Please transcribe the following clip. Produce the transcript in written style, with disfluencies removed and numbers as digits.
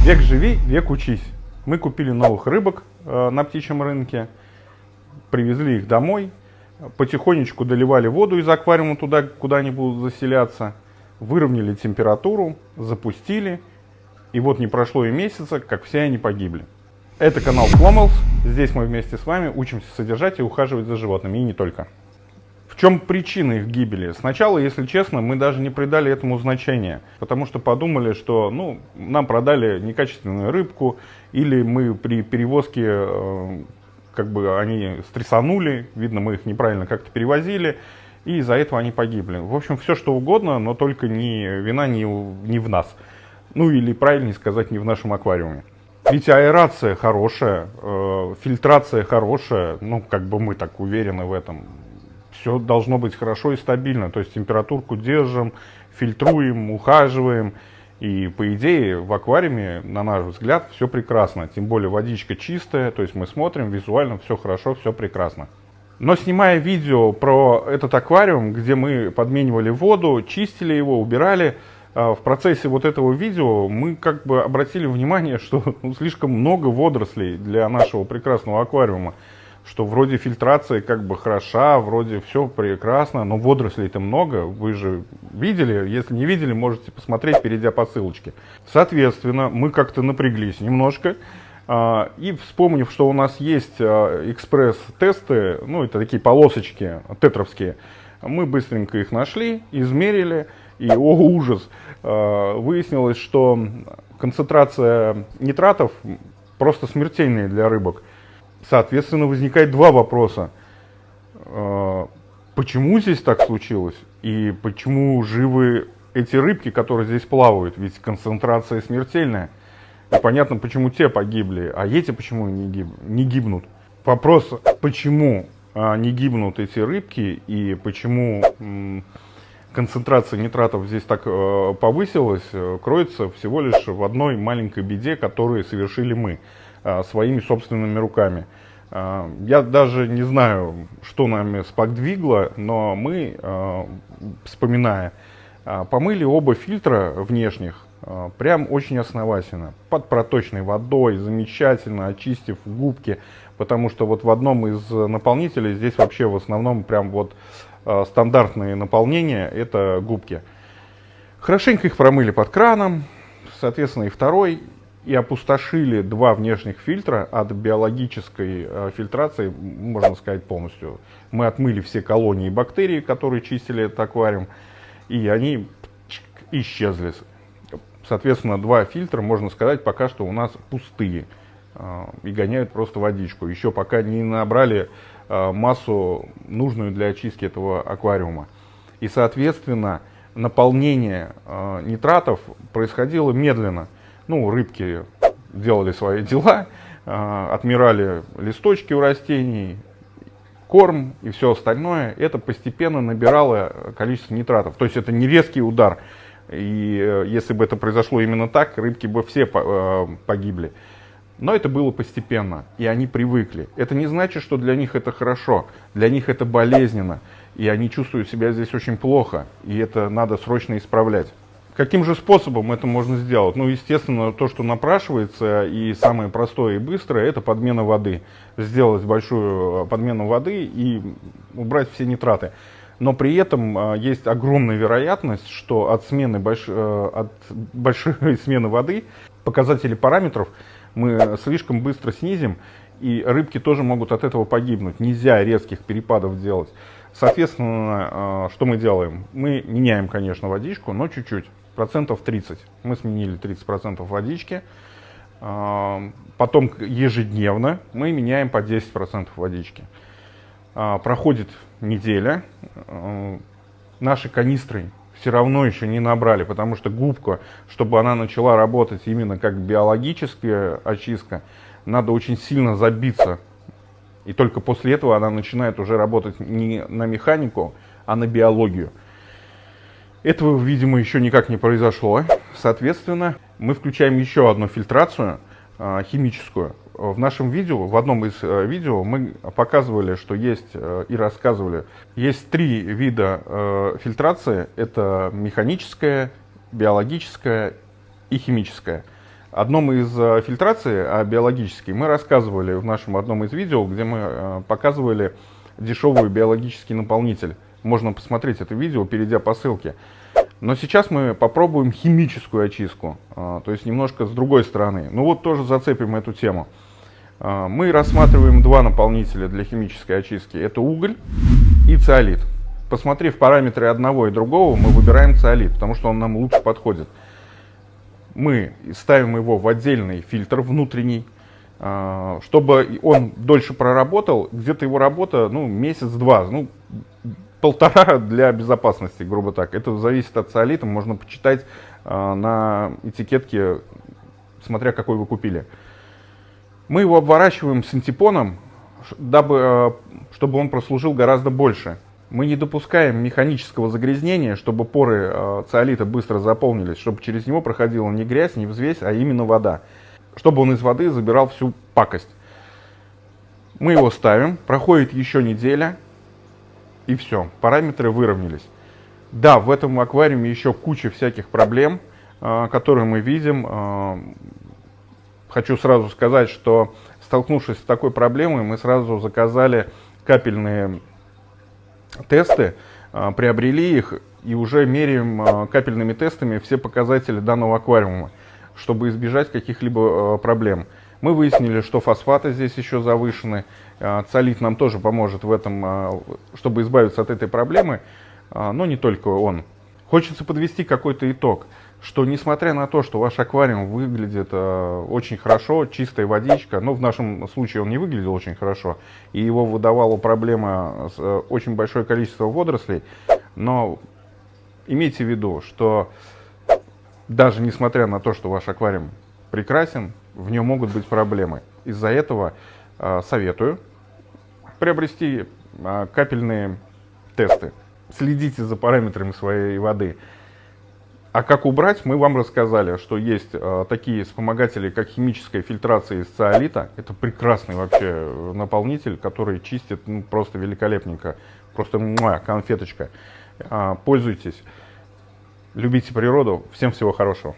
Век живи, век учись. Мы купили новых рыбок на птичьем рынке, привезли их домой, потихонечку доливали воду из аквариума туда, куда они будут заселяться, выровняли температуру, запустили, и вот не прошло и месяца, как все они погибли. Это канал Flomals. Здесь мы вместе с вами учимся содержать и ухаживать за животными, и не только. В чем причина их гибели? Сначала, если честно, мы даже не придали этому значения, потому что подумали, что нам продали некачественную рыбку, или мы при перевозке, они стрессанули, видно, мы их неправильно как-то перевозили, и из-за этого они погибли. В общем, все что угодно, но только вина не в нас. Или правильнее сказать, не в нашем аквариуме. Ведь аэрация хорошая, фильтрация хорошая, мы так уверены в этом. Все должно быть хорошо и стабильно, то есть температурку держим, фильтруем, ухаживаем. И по идее в аквариуме, на наш взгляд, все прекрасно. Тем более водичка чистая, то есть мы смотрим, визуально все хорошо, все прекрасно. Но снимая видео про этот аквариум, где мы подменивали воду, чистили его, убирали, в процессе вот этого видео мы обратили внимание, что слишком много водорослей для нашего прекрасного аквариума. Что вроде фильтрация хороша, вроде все прекрасно, но водорослей-то много, вы же видели, если не видели, можете посмотреть, перейдя по ссылочке. Соответственно, мы как-то напряглись немножко, и вспомнив, что у нас есть экспресс-тесты, это такие полосочки тетровские, мы быстренько их нашли, измерили, и, о ужас, выяснилось, что концентрация нитратов просто смертельная для рыбок. Соответственно, возникает два вопроса. Почему здесь так случилось? И почему живы эти рыбки, которые здесь плавают? Ведь концентрация смертельная. И понятно, почему те погибли, а эти почему не гибнут. Вопрос, почему не гибнут эти рыбки и почему концентрация нитратов здесь так повысилась, кроется всего лишь в одной маленькой беде, которую совершили мы своими собственными руками. Я даже не знаю, что нами сподвигло, но мы, вспоминая, помыли оба фильтра внешних прям очень основательно, под проточной водой, замечательно очистив губки, потому что вот в одном из наполнителей здесь вообще в основном прям стандартные наполнения, это губки. Хорошенько их промыли под краном, соответственно и второй, и опустошили два внешних фильтра от биологической фильтрации, можно сказать, полностью. Мы отмыли все колонии бактерий, которые чистили этот аквариум, и они исчезли. Соответственно, два фильтра, можно сказать, пока что у нас пустые и гоняют просто водичку. Еще пока не набрали массу, нужную для очистки этого аквариума. И, соответственно, наполнение нитратов происходило медленно. Рыбки делали свои дела, отмирали листочки у растений, корм и все остальное. Это постепенно набирало количество нитратов. То есть это не резкий удар. И если бы это произошло именно так, рыбки бы все погибли. Но это было постепенно, и они привыкли. Это не значит, что для них это хорошо. Для них это болезненно. И они чувствуют себя здесь очень плохо. И это надо срочно исправлять. Каким же способом это можно сделать? Естественно, то, что напрашивается, и самое простое и быстрое, это подмена воды. Сделать большую подмену воды и убрать все нитраты. Но при этом есть огромная вероятность, что от большой смены воды показатели параметров мы слишком быстро снизим, и рыбки тоже могут от этого погибнуть. Нельзя резких перепадов делать. Соответственно, что мы делаем? Мы меняем, конечно, водичку, но чуть-чуть. 30%. Мы сменили 30% водички. Потом ежедневно мы меняем по 10% водички. Проходит неделя. Наши канистры все равно еще не набрали, потому что губка, чтобы она начала работать именно как биологическая очистка, надо очень сильно забиться. И только после этого она начинает уже работать не на механику, а на биологию. Этого, видимо, еще никак не произошло. Соответственно, мы включаем еще одну фильтрацию химическую. В нашем видео, в одном из видео мы показывали, что есть и рассказывали, есть три вида фильтрации. Это механическая, биологическая и химическая. одном из фильтраций биологической мы рассказывали в нашем одном из видео, где мы показывали дешевый биологический наполнитель. Можно посмотреть это видео, перейдя по ссылке. Но сейчас мы попробуем химическую очистку, то есть немножко с другой стороны. Ну вот тоже зацепим эту тему. Мы рассматриваем два наполнителя для химической очистки. Это уголь и циолит. Посмотрев параметры одного и другого, мы выбираем циолит, потому что он нам лучше подходит. Мы ставим его в отдельный фильтр внутренний, чтобы он дольше проработал. Где-то его работа, месяц-два, полтора для безопасности, грубо так. Это зависит от циолита, можно почитать на этикетке, смотря какой вы купили. Мы его обворачиваем синтепоном, чтобы он прослужил гораздо больше. Мы не допускаем механического загрязнения, чтобы поры циолита быстро заполнились, чтобы через него проходила не грязь, не взвесь, а именно вода. Чтобы он из воды забирал всю пакость. Мы его ставим, проходит еще неделя, и все, параметры выровнялись. Да, в этом аквариуме еще куча всяких проблем, которые мы видим. Хочу сразу сказать, что столкнувшись с такой проблемой, мы сразу заказали капельные тесты, приобрели их и уже меряем капельными тестами все показатели данного аквариума, чтобы избежать каких-либо проблем. Мы выяснили, что фосфаты здесь еще завышены. Циолит нам тоже поможет в этом, чтобы избавиться от этой проблемы, но не только он. Хочется подвести какой-то итог, что несмотря на то, что ваш аквариум выглядит очень хорошо, чистая водичка, но в нашем случае он не выглядел очень хорошо, и его выдавала проблема с очень большое количество водорослей, но имейте в виду, что даже несмотря на то, что ваш аквариум прекрасен, в нем могут быть проблемы. Из-за этого советую приобрести капельные тесты. Следите за параметрами своей воды. А как убрать, мы вам рассказали, что есть такие вспомогатели, как химическая фильтрация из циолита. Это прекрасный вообще наполнитель, который чистит просто великолепненько. Просто конфеточка. Пользуйтесь, любите природу. Всем всего хорошего.